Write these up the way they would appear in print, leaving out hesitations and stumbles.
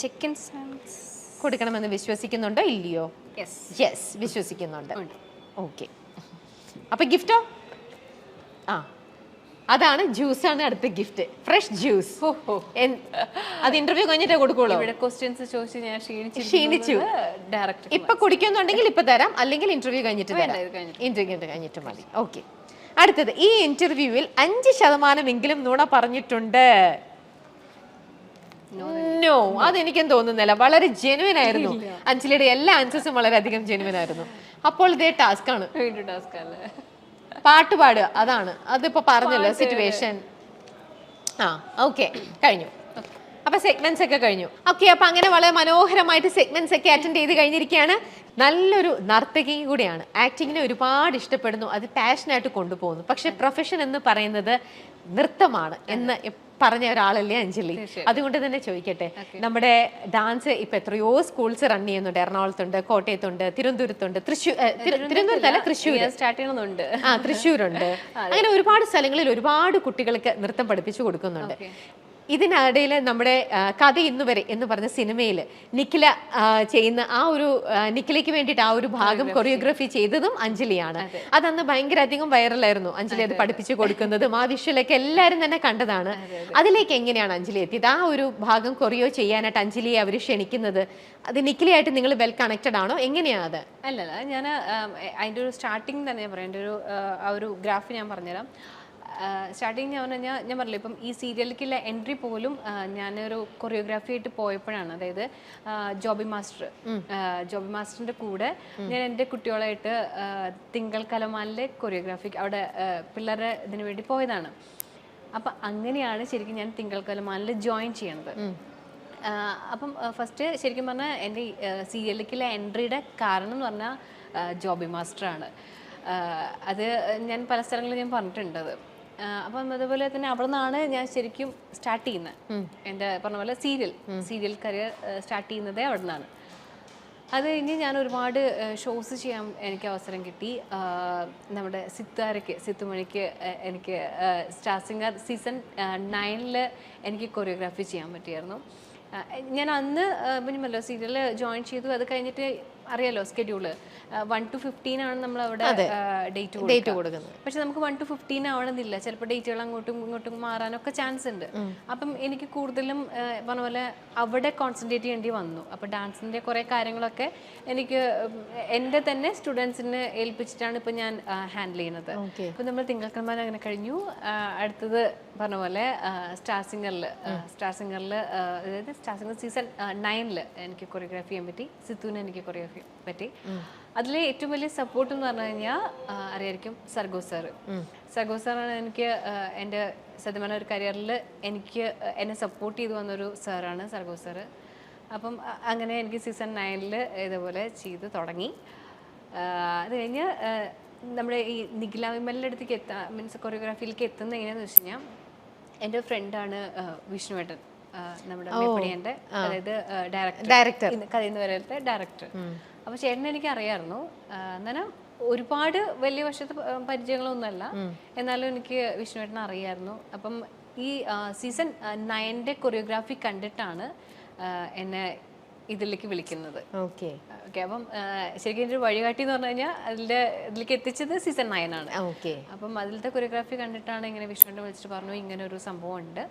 Chicken snacks കൊടുക്കണമെന്ന് വിശ്വസിക്കുന്നുണ്ടോ ഇല്ലയോ? യെസ്, വിശ്വസിക്കുന്നുണ്ട്. ഓക്കെ, അപ്പൊ ഗിഫ്റ്റോ? ആ, അതാണ് ജ്യൂസാണ് അടുത്ത ഗിഫ്റ്റ്. Fresh juice. അത് ഇന്റർവ്യൂ കഴിഞ്ഞിട്ടേ കൊടുക്കുള്ളൂ. ക്ഷീണിച്ചു. ഇപ്പൊ കുടിക്കുന്നുണ്ടെങ്കിൽ ഇപ്പൊ തരാം, അല്ലെങ്കിൽ ഇന്റർവ്യൂ കഴിഞ്ഞിട്ട് തരാം. ഇന്റർവ്യൂ കഴിഞ്ഞിട്ട് മതി. ഓക്കെ, അടുത്തത്. ഈ ഇന്റർവ്യൂവിൽ 5% നുണ പറഞ്ഞിട്ടുണ്ട്. നോ, അതെനിക്കും തോന്നുന്നില്ല. വളരെ ജെനുവിൻ ആയിരുന്നു. അഞ്ജലിയുടെ എല്ലാ ആൻസേഴ്സും വളരെയധികം ജെനുവിൻ ആയിരുന്നു. അപ്പോൾ ഇതേ ടാസ്ക് ആണ്. പാട്ട് പാടുക, അതാണ്. അതിപ്പോ പറഞ്ഞല്ലോ സിറ്റുവേഷൻ. ആ, ഓക്കെ, കഴിഞ്ഞു. അപ്പൊ സെഗ്മെന്റ്സ് ഒക്കെ കഴിഞ്ഞു. ഓക്കെ, അപ്പൊ അങ്ങനെ വളരെ മനോഹരമായിട്ട് സെഗ്മെന്റ്സ് ഒക്കെ അറ്റൻഡ് ചെയ്ത് കഴിഞ്ഞിരിക്കുകയാണ്. നല്ലൊരു നർത്തകിയും കൂടിയാണ്. ആക്ടിങ്ങിനെ ഒരുപാട് ഇഷ്ടപ്പെടുന്നു, അത് പാഷനായിട്ട് കൊണ്ടുപോകുന്നു. പക്ഷെ പ്രൊഫഷൻ എന്ന് പറയുന്നത് നൃത്തമാണ് എന്ന് പറഞ്ഞ ഒരാളല്ലേ അഞ്ജലി. അതുകൊണ്ട് തന്നെ ചോദിക്കട്ടെ, നമ്മുടെ ഡാൻസ് ഇപ്പൊ എത്രയോ സ്കൂൾസ് റൺ ചെയ്യുന്നുണ്ട്. എറണാകുളത്തുണ്ട്, കോട്ടയത്തുണ്ട്, തിരുവനന്തപുരത്തുണ്ട്, തിരുവനന്തപുരത്തല്ല തൃശ്ശൂർ സ്റ്റാർട്ട് ചെയ്യുന്നുണ്ട്, തൃശ്ശൂരുണ്ട്. അങ്ങനെ ഒരുപാട് സ്ഥലങ്ങളിൽ ഒരുപാട് കുട്ടികൾക്ക് നൃത്തം പഠിപ്പിച്ചു കൊടുക്കുന്നുണ്ട്. ഇതിനിടയിൽ നമ്മുടെ കഥ ഇന്നുവരെ എന്ന് പറഞ്ഞ സിനിമയിൽ നിഖില ചെയ്യുന്ന ആ ഒരു നിഖിലയ്ക്ക് വേണ്ടിയിട്ട് ആ ഒരു ഭാഗം കൊറിയോഗ്രാഫി ചെയ്തതും അഞ്ജലിയാണ്. അതന്ന് ഭയങ്കര അധികം വൈറലായിരുന്നു. അഞ്ജലി അത് പഠിപ്പിച്ചു കൊടുക്കുന്നതും ആ വിഷ്വലൊക്കെ എല്ലാവരും തന്നെ കണ്ടതാണ്. അതിലേക്ക് എങ്ങനെയാണ് അഞ്ജലി എത്തിയത്? ആ ഒരു ഭാഗം കൊറിയോ ചെയ്യാനായിട്ട് അഞ്ജലിയെ അവർ ക്ഷണിക്കുന്നത്, അത് നിഖിലയായിട്ട് നിങ്ങൾ വെൽ കണക്റ്റഡ് ആണോ? എങ്ങനെയാണ് അത്? അല്ലല്ല, ഞാൻ അതിൻ്റെ ഒരു സ്റ്റാർട്ടിങ് തന്നെ ഞാൻ പറയാം. എൻ്റെ ഒരു ഗ്രാഫ് ഞാൻ പറഞ്ഞുതരാം. സ്റ്റാർട്ടിങ് ഞാൻ പറഞ്ഞില്ല, ഇപ്പം ഈ സീരിയലിലേക്കുള്ള എൻട്രി പോലും ഞാനൊരു കൊറിയോഗ്രാഫി ആയിട്ട് പോയപ്പോഴാണ്. അതായത് ജോബി മാസ്റ്ററിൻ്റെ കൂടെ ഞാൻ എൻ്റെ കുട്ടികളായിട്ട് തിങ്കൾ കലമാനിലെ കൊറിയോഗ്രാഫി അവിടെ പിള്ളേരുടെ ഇതിനു വേണ്ടി പോയതാണ്. അപ്പം അങ്ങനെയാണ് ശരിക്കും ഞാൻ തിങ്കൾ കലമാനിൽ ജോയിൻ ചെയ്യണത്. അപ്പം ഫസ്റ്റ് ശരിക്കും പറഞ്ഞാൽ എൻ്റെ സീരിയലിലേക്കുള്ള എൻട്രിയുടെ കാരണം എന്ന് പറഞ്ഞാൽ ജോബി മാസ്റ്ററാണ്. അത് ഞാൻ പല സ്ഥലങ്ങളിൽ ഞാൻ പറഞ്ഞിട്ടുണ്ട്. അപ്പം അതുപോലെ തന്നെ അവിടെ നിന്നാണ് ഞാൻ ശരിക്കും സ്റ്റാർട്ട് ചെയ്യുന്നത്. എൻ്റെ പറഞ്ഞ പോലെ സീരിയൽ കരിയർ സ്റ്റാർട്ട് ചെയ്യുന്നതേ അവിടെ നിന്നാണ്. അത് കഴിഞ്ഞ് ഞാൻ ഒരുപാട് ഷോസ് ചെയ്യാൻ എനിക്ക് അവസരം കിട്ടി. നമ്മുടെ സിത്തുമണിക്ക് എനിക്ക് സ്റ്റാർ സിംഗർ സീസൺ 9 എനിക്ക് കൊറിയോഗ്രാഫി ചെയ്യാൻ പറ്റിയായിരുന്നു. ഞാൻ അന്ന് പിന്നെയല്ലോ സീരിയൽ ജോയിൻ ചെയ്തു. അത് കഴിഞ്ഞിട്ട് അറിയാലോ സ്കെഡ്യൂള് 1 to 15 ആണ് നമ്മൾ അവിടെ ഡേറ്റ് കൊടുക്കുന്നത്. പക്ഷെ നമുക്ക് 1 to 15 ആവണമെന്നില്ല. ചിലപ്പോൾ ഡേറ്റുകൾ അങ്ങോട്ടും ഇങ്ങോട്ടും മാറാനൊക്കെ ചാൻസ് ഉണ്ട്. അപ്പം എനിക്ക് കൂടുതലും പറഞ്ഞ പോലെ അവിടെ കോൺസെൻട്രേറ്റ് ചെയ്യേണ്ടി വന്നു. അപ്പോൾ ഡാൻസിൻ്റെ കുറേ കാര്യങ്ങളൊക്കെ എനിക്ക് എൻ്റെ തന്നെ സ്റ്റുഡൻസിനെ ഏൽപ്പിച്ചിട്ടാണ് ഇപ്പം ഞാൻ ഹാൻഡിൽ ചെയ്യുന്നത്. ഇപ്പം നമ്മൾ തിങ്കളക്കന്മാർ അങ്ങനെ കഴിഞ്ഞു. അടുത്തത് പറഞ്ഞ പോലെ സ്റ്റാർ സിംഗറിൽ അതായത് സ്റ്റാർ സിംഗർ സീസൺ 9 എനിക്ക് കൊറിയോഗ്രാഫി ചെയ്യാൻ പറ്റി. സിത്തുവിന് എനിക്ക് കൊറിയോഗ്രാഫി പറ്റി. അതിൽ ഏറ്റവും വലിയ സപ്പോർട്ട് എന്ന് പറഞ്ഞു കഴിഞ്ഞാൽ അറിയായിരിക്കും സർഗോ സാറാണ് എനിക്ക് എൻ്റെ സത്യം പറഞ്ഞ ഒരു കരിയറിൽ എന്നെ സപ്പോർട്ട് ചെയ്തു വന്നൊരു സാറാണ് സർഗോ സാറ്. അപ്പം അങ്ങനെ എനിക്ക് സീസൺ 9 ഇതേപോലെ ചെയ്ത് തുടങ്ങി. അത് കഴിഞ്ഞ് നമ്മുടെ ഈ നിഖില വിമലിൻ്റെ അടുത്തേക്ക് മീൻസ് കൊറിയോഗ്രാഫിയിലേക്ക് എത്തുന്നത് എങ്ങനെയാണെന്ന് വെച്ച് കഴിഞ്ഞാൽ എൻ്റെ ഫ്രണ്ടാണ് വിഷ്ണുവേട്ടൻ, നമ്മുടെ മേപ്പടിയൻ്റെ, അതായത് ഡയറക്ടർ, കഥയെന്ന് വരത്തെ ഡയറക്ടർ. അപ്പോൾ ചേട്ടനെ എനിക്ക് അറിയാമായിരുന്നു. എന്നാലും ഒരുപാട് വലിയ വർഷത്തെ പരിചയങ്ങളൊന്നുമല്ല, എന്നാലും എനിക്ക് വിഷ്ണുവേട്ടനെ അറിയാമായിരുന്നു. അപ്പം ഈ സീസൺ 9 കൊറിയോഗ്രാഫി കണ്ടിട്ടാണ് എന്നെ ഇതിലേക്ക് വിളിക്കുന്നത്. ഓക്കെ, അപ്പം ശരിക്കും എൻ്റെ ഒരു വഴികാട്ടി എന്ന് പറഞ്ഞു കഴിഞ്ഞാൽ ഇതിലേക്ക് എത്തിച്ചത് സീസൺ 9 ആണ്. അപ്പം അതിലത്തെ കൊറിയോഗ്രാഫി കണ്ടിട്ടാണ് ഇങ്ങനെ വിഷ്ണുവിനെ വിളിച്ചിട്ട് പറഞ്ഞു ഇങ്ങനെ ഒരു സംഭവം ഉണ്ട്,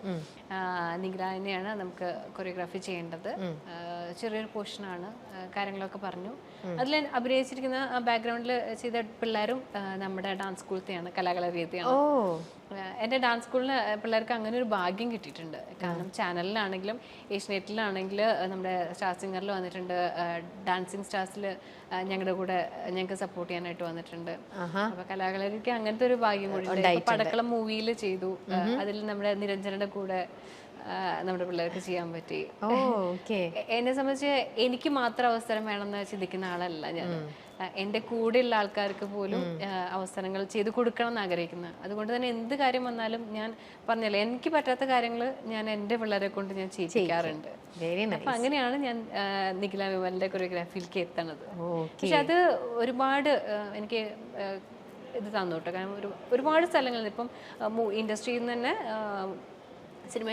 നിഖിലനെയാണ് നമുക്ക് കൊറിയോഗ്രാഫി ചെയ്യേണ്ടത്, ചെറിയൊരു പോർഷനാണ്, കാര്യങ്ങളൊക്കെ പറഞ്ഞു. അതിൽ അഭിനയിച്ചിരിക്കുന്ന ബാക്ക്ഗ്രൗണ്ടിൽ ചെയ്ത പിള്ളേരും നമ്മുടെ ഡാൻസ് സ്കൂളത്തെയാണ്, കലാകലവേദിയാണ്. എൻ്റെ ഡാൻസ് സ്കൂളിന് പിള്ളേർക്ക് അങ്ങനെ ഒരു ഭാഗ്യം കിട്ടിയിട്ടുണ്ട്. കാരണം ചാനലിലാണെങ്കിലും ഏഷ്യനെറ്റിലാണെങ്കിൽ നമ്മുടെ സ്റ്റാർ സിംഗറിൽ വന്നിട്ടുണ്ട്, ഡാൻസിങ് സ്റ്റാർസിൽ ഞങ്ങളുടെ കൂടെ ഞങ്ങൾക്ക് സപ്പോർട്ട് ചെയ്യാനായിട്ട് വന്നിട്ടുണ്ട്. അപ്പൊ കലാകാരർക്ക് അങ്ങനത്തെ ഒരു ഭാഗ്യം കൂടി ഉണ്ട്. പടക്കളം മൂവിയിൽ ചെയ്തു, അതിൽ നമ്മുടെ നിരഞ്ജനയുടെ കൂടെ നമ്മുടെ പിള്ളേർക്ക് ചെയ്യാൻ പറ്റി. എന്നെ സംബന്ധിച്ച് എനിക്ക് മാത്രം അവസരം വേണമെന്ന് ചിന്തിക്കുന്ന ആളല്ല ഞാൻ. എൻ്റെ കൂടെയുള്ള ആൾക്കാർക്ക് പോലും അവസരങ്ങൾ ചെയ്തു കൊടുക്കണം എന്ന് ആഗ്രഹിക്കുന്നത്. അതുകൊണ്ട് തന്നെ എന്ത് കാര്യം വന്നാലും ഞാൻ പറഞ്ഞല്ലോ, എനിക്ക് പറ്റാത്ത കാര്യങ്ങൾ ഞാൻ എൻ്റെ പിള്ളേരെ കൊണ്ട് ഞാൻ ചെയ്യിക്കാറുണ്ട്. അപ്പൊ അങ്ങനെയാണ് ഞാൻ നിഖില വിമലിന്റെ കൊറിയോഗ്രാഫിയിലേക്ക് എത്തണത്. പക്ഷെ അത് ഒരുപാട് എനിക്ക് ഇത് തന്നു കേട്ടോ. കാരണം ഒരുപാട് സ്ഥലങ്ങളിൽ ഇപ്പം ഇൻഡസ്ട്രിയിൽ നിന്ന് തന്നെ സിനിമ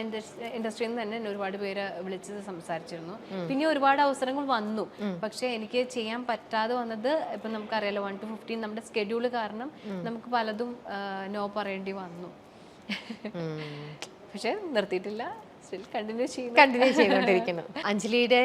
ഇൻഡസ്ട്രിയിൽ നിന്ന് തന്നെ എന്നെ ഒരുപാട് പേര് വിളിച്ചത് സംസാരിച്ചിരുന്നു. പിന്നെ ഒരുപാട് അവസരങ്ങൾ വന്നു. പക്ഷെ എനിക്ക് ചെയ്യാൻ പറ്റാതെ വന്നത് ഇപ്പം നമുക്കറിയാലോ 1 to 15 നമ്മുടെ സ്കെഡ്യൂൾ കാരണം നമുക്ക് പലതും നോ പറയേണ്ടി വന്നു. പക്ഷെ നിർത്തിയിട്ടില്ല, കണ്ടിന്യൂ ചെയ്തുകൊണ്ടിരിക്കുന്നു. അഞ്ജലിയുടെ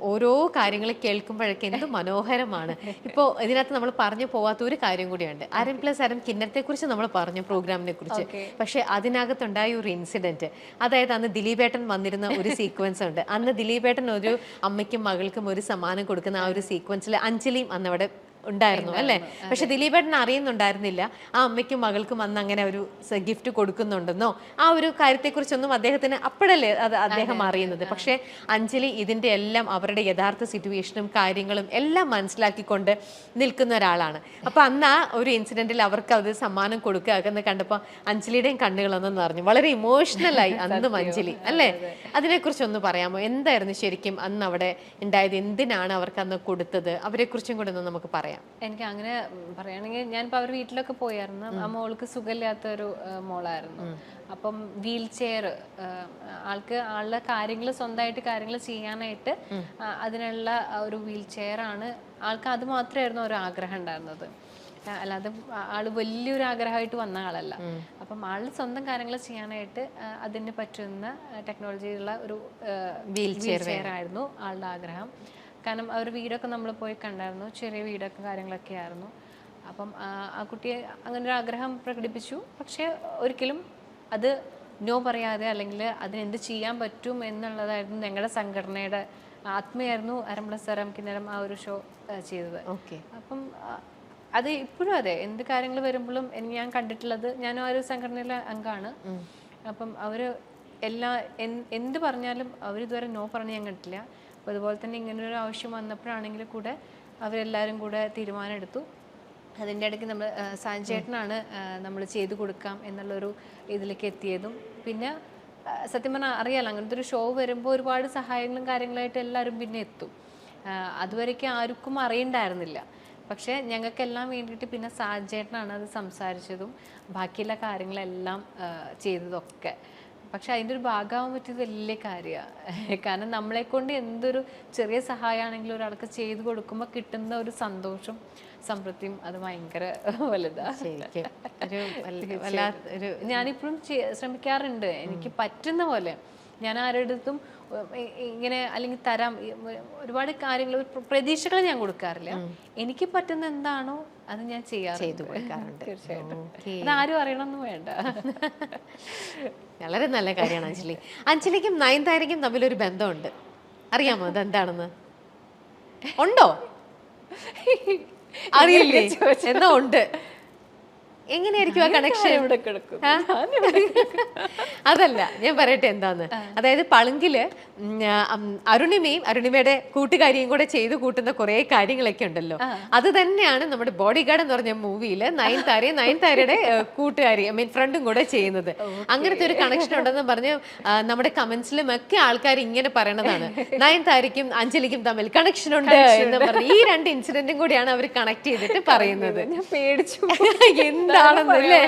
ഓരോ കാര്യങ്ങൾ കേൾക്കുമ്പോഴൊക്കെ എന്ത് മനോഹരമാണ്. ഇപ്പോൾ ഇതിനകത്ത് നമ്മൾ പറഞ്ഞു പോവാത്ത ഒരു കാര്യം കൂടിയുണ്ട്. അരം പ്ലസ് അരം കിന്നരത്തെ കുറിച്ച് നമ്മൾ പറഞ്ഞു, പ്രോഗ്രാമിനെ കുറിച്ച്. പക്ഷെ അതിനകത്തുണ്ടായ ഒരു ഇൻസിഡന്റ്, അതായത് അന്ന് ദിലീപേട്ടൻ വന്നിരുന്ന ഒരു സീക്വൻസ് ഉണ്ട്. അന്ന് ദിലീപേട്ടൻ ഒരു അമ്മയ്ക്കും മകൾക്കും ഒരു സമ്മാനം കൊടുക്കുന്ന ആ ഒരു സീക്വൻസിൽ അഞ്ജലിയും അന്ന് അവിടെ ഉണ്ടായിരുന്നു അല്ലേ? പക്ഷെ ദിലീപേട്ടൻ അറിയുന്നുണ്ടായിരുന്നില്ല ആ അമ്മയ്ക്കും മകൾക്കും അന്ന് അങ്ങനെ ഒരു ഗിഫ്റ്റ് കൊടുക്കുന്നുണ്ടെന്നോ ആ ഒരു കാര്യത്തെക്കുറിച്ചൊന്നും അദ്ദേഹത്തിന് അപ്പോഴല്ലേ അത് അദ്ദേഹം അറിയുന്നത്. പക്ഷെ അഞ്ജലി ഇതിന്റെ എല്ലാം അവരുടെ യഥാർത്ഥ സിറ്റുവേഷനും കാര്യങ്ങളും എല്ലാം മനസ്സിലാക്കിക്കൊണ്ട് നിൽക്കുന്ന ഒരാളാണ്. അപ്പൊ അന്ന് ആ ഒരു ഇൻസിഡന്റിൽ അവർക്ക് അത് സമ്മാനം കൊടുക്കുക എന്ന് കണ്ടപ്പോൾ അഞ്ജലിയുടെയും കണ്ണുകളൊന്നും നിറഞ്ഞു. വളരെ ഇമോഷണലായി അന്ന് അഞ്ജലി അല്ലേ? അതിനെക്കുറിച്ചൊന്ന് പറയാമോ? എന്തായിരുന്നു ശരിക്കും അന്ന് അവിടെ ഉണ്ടായത്? എന്തിനാണ് അവർക്ക് അന്ന് കൊടുത്തത്? അവരെ കുറിച്ചും കൂടെ ഒന്ന് നമുക്ക് പറയാം. എനിക്ക് അങ്ങനെ പറയുകയാണെങ്കിൽ ഞാനിപ്പോൾ അവർ വീട്ടിലൊക്കെ പോയായിരുന്നു. ആ മോൾക്ക് സുഖമില്ലാത്തൊരു മോളായിരുന്നു. അപ്പം വീൽ ചെയർ, ആളുടെ കാര്യങ്ങൾ സ്വന്തമായിട്ട് കാര്യങ്ങൾ ചെയ്യാനായിട്ട് അതിനുള്ള ഒരു വീൽ ചെയർ ആണ് ആൾക്ക്. അത് മാത്രമായിരുന്നു ഒരു ആഗ്രഹം ഉണ്ടായിരുന്നത്, അല്ലാതെ ആള് വലിയൊരു ആഗ്രഹമായിട്ട് വന്ന ആളല്ല. അപ്പം ആള് സ്വന്തം കാര്യങ്ങൾ ചെയ്യാനായിട്ട് അതിന് പറ്റുന്ന ടെക്നോളജിയുള്ള ഒരു വീൽ ചെയർ ആയിരുന്നു ആളുടെ ആഗ്രഹം. കാരണം അവർ വീടൊക്കെ നമ്മൾ പോയി കണ്ടായിരുന്നു, ചെറിയ വീടൊക്കെ കാര്യങ്ങളൊക്കെ ആയിരുന്നു. അപ്പം ആ കുട്ടിയെ അങ്ങനെ ഒരു ആഗ്രഹം പ്രകടിപ്പിച്ചു. പക്ഷെ ഒരിക്കലും അത് നോ പറയാതെ അല്ലെങ്കിൽ അതിനെന്ത് ചെയ്യാൻ പറ്റും എന്നുള്ളതായിരുന്നു ഞങ്ങളുടെ സംഘടനയുടെ ആത്മയായിരുന്നു അരം പ്ലസ് അരം കിന്നരം ആ ഒരു ഷോ ചെയ്തത്. അപ്പം അത് ഇപ്പോഴും അതെ, എന്ത് കാര്യങ്ങൾ വരുമ്പോഴും ഞാൻ കണ്ടിട്ടുള്ളത്, ഞാനും ആ ഒരു സംഘടനയിലെ അംഗമാണ്. അപ്പം അവർ എന്ത് പറഞ്ഞാലും അവരിതുവരെ നോ പറഞ്ഞ് ഞാൻ കണ്ടിട്ടില്ല. അപ്പോൾ അതുപോലെ തന്നെ ഇങ്ങനൊരു ആവശ്യം വന്നപ്പോഴാണെങ്കിൽ കൂടെ അവരെല്ലാവരും കൂടെ തീരുമാനം എടുത്തു. അതിൻ്റെ ഇടയ്ക്ക് നമ്മൾ സാഞ്ചേട്ടനാണ് നമ്മൾ ചെയ്തു കൊടുക്കാം എന്നുള്ളൊരു ഇതിലേക്ക് എത്തിയതും. പിന്നെ സത്യം പറഞ്ഞാൽ അറിയാലോ, അങ്ങനത്തെ ഒരു ഷോ വരുമ്പോൾ ഒരുപാട് സഹായങ്ങളും കാര്യങ്ങളായിട്ട് എല്ലാവരും പിന്നെ എത്തും. അതുവരേക്കും ആർക്കും അറിയണ്ടായിരുന്നില്ല. പക്ഷേ ഞങ്ങൾക്കെല്ലാം വേണ്ടിയിട്ട് പിന്നെ സാഞ്ചേട്ടനാണ് അത് സംസാരിച്ചതും ബാക്കിയുള്ള കാര്യങ്ങളെല്ലാം ചെയ്തതൊക്കെ. പക്ഷെ അതിൻ്റെ ഒരു ഭാഗമാകാൻ പറ്റിയത് വലിയ കാര്യമാണ്. കാരണം നമ്മളെ കൊണ്ട് എന്തൊരു ചെറിയ സഹായമാണെങ്കിലും ഒരാൾക്ക് ചെയ്തു കൊടുക്കുമ്പോൾ കിട്ടുന്ന ഒരു സന്തോഷം സംതൃപ്തിയും അത് ഭയങ്കര വലുതാണ്. ഞാനിപ്പോഴും ശ്രമിക്കാറുണ്ട്, എനിക്ക് പറ്റുന്ന പോലെ. ഞാൻ ആരുടെടുത്തും ഇങ്ങനെ അല്ലെങ്കിൽ തരാം ഒരുപാട് കാര്യങ്ങൾ പ്രതീക്ഷകൾ ഞാൻ കൊടുക്കാറില്ല. എനിക്ക് പറ്റുന്ന എന്താണോ അത് ഞാൻ ചെയ്തു കൊടുക്കാറുണ്ട്. തീർച്ചയായിട്ടും അതാരും അറിയണമെന്നും വേണ്ട. വളരെ നല്ല കാര്യമാണ് അഞ്ജലി. അഞ്ജലിക്കും നയൻതാരയ്ക്കും തമ്മിലൊരു ബന്ധമുണ്ട്, അറിയാമോ? അതെന്താണെന്ന് ഉണ്ടോ? അറിയില്ലേ? എന്നാ ഉണ്ട്. എങ്ങനെയായിരിക്കും ആ കണക്ഷൻ? അതല്ല, ഞാൻ പറയട്ടെ എന്താന്ന്. അതായത് പളുങ്കില് അരുണിമയും അരുണിമയുടെ കൂട്ടുകാരിയും കൂടെ ചെയ്തു കൂട്ടുന്ന കുറെ കാര്യങ്ങളൊക്കെ ഉണ്ടല്ലോ. അത് തന്നെയാണ് നമ്മുടെ ബോഡി ഗാർഡ് എന്ന് പറഞ്ഞ മൂവിയില് നയൻതാരയുടെ കൂട്ടുകാരി ഫ്രണ്ടും കൂടെ ചെയ്യുന്നത്. അങ്ങനത്തെ ഒരു കണക്ഷൻ ഉണ്ടെന്ന് പറഞ്ഞ് നമ്മുടെ കമന്റ്സിലും ഒക്കെ ആൾക്കാർ ഇങ്ങനെ പറയണതാണ്, നയൻതാരയ്ക്കും അഞ്ജലിക്കും തമ്മിൽ കണക്ഷൻ ഉണ്ട് എന്ന് പറഞ്ഞ്. ഈ രണ്ട് ഇൻസിഡന്റും കൂടിയാണ് അവർ കണക്ട് ചെയ്തിട്ട് പറയുന്നത്. പേടിച്ചു എന്താണെന്നല്ലേ?